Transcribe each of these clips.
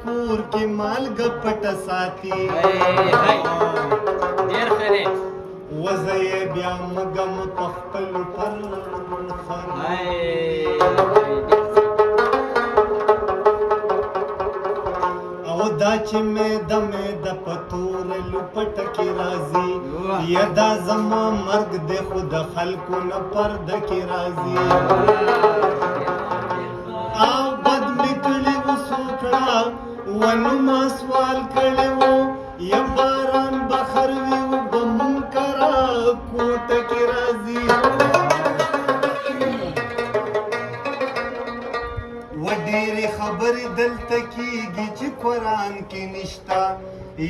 کور کې مالګ پټ ساتي ډېر ښه دی وزه یې بیا مګم په خپل پر او دا چې مې د پتور لپټ کې راځي یا دا زما مرګ دی خو د خلکو نه پرده کې راځي او بد مې کړي و سوکړه ونه ما سوال کړي و یا باران بخر وي و بمون کرا کوټه کې راځي و ډېرې خبرې دلته کېږي چې قرآن کې نشته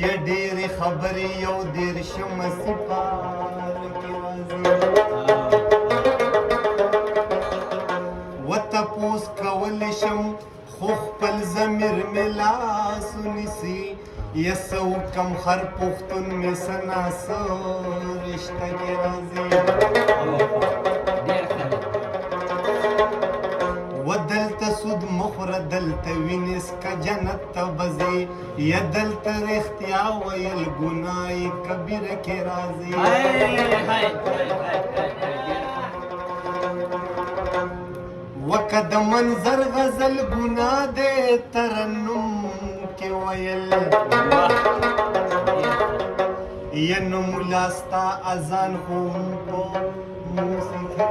یا ډېرې خبرې یو دېرشمه سپاره کې راځي و تپوس کولی شم خو خپل ضمیر مې لاس ونیسي یا څه وکړم هر پښتون مې څه ناڅه رشته کې راځي و دلته سود مخوره دلته وینې څکه جنت ته بځې یا دلته رښتیا ویل ګناه کبیره کې راځي وکه د منظر غزل ګناه دی ترنم کې ویل یا نو ملا ستا اذان خو په موسیقي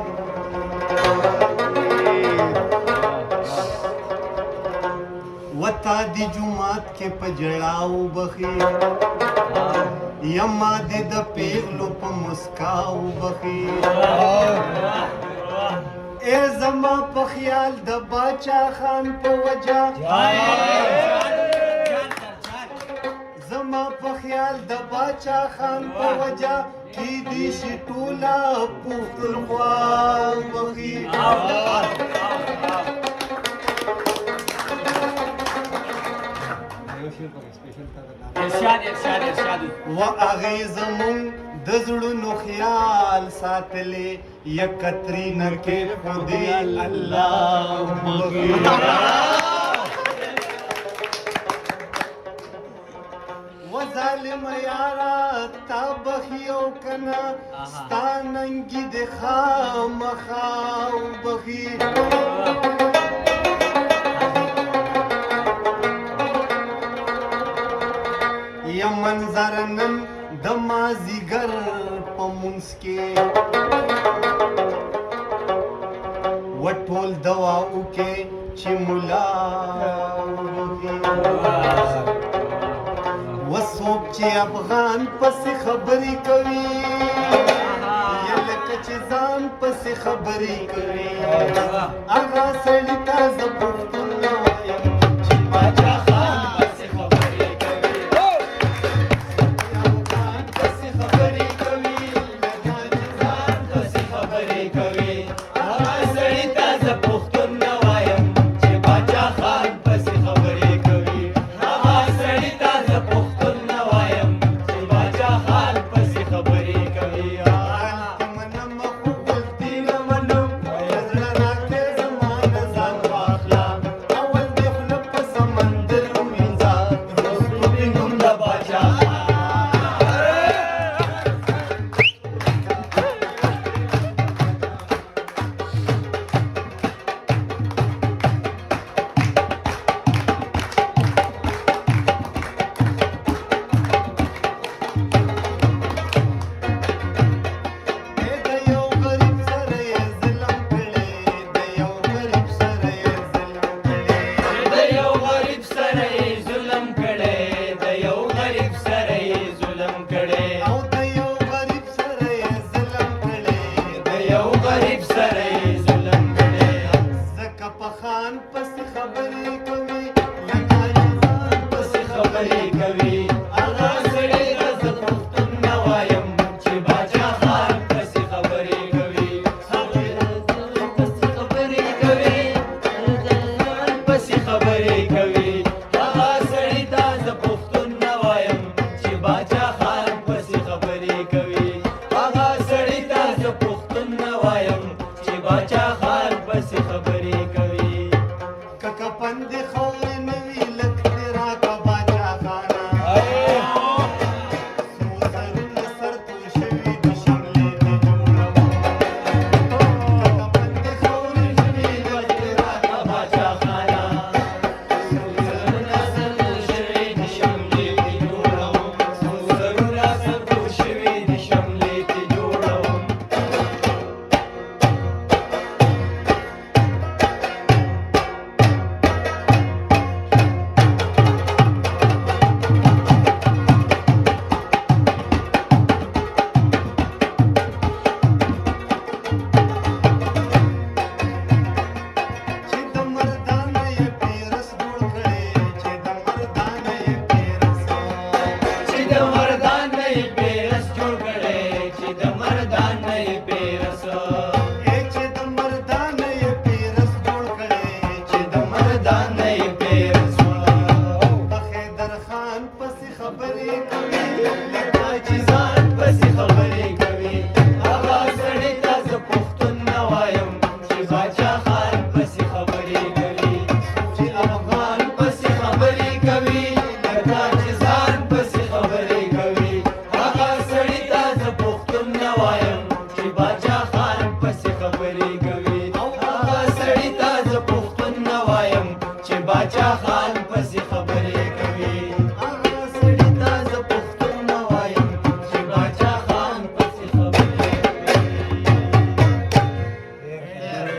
وتا دی جمعات کې په جړاو بخي یا ما دې د پیغلو په مسکاو بخي اے زما په خیال د باچا خان په وجه زما په خیال د باچا خان په وجه کې دې شي ټوله پښتونخوا بخي و هغې زمونږ د زړونو خیال ساتلې یا کترینه کې خدای الله بخي و ظالم یارا تا بخي او کنه ستا ننګي د خامخا بخي یا منظر نن د مازیګر په منځ کې و ټول دوا وکې چې ملا و څوک چې افغان پسې خبرې کوي یا لکه چې ځان پسې خبرې کوي هغه سړي ته زه پښتون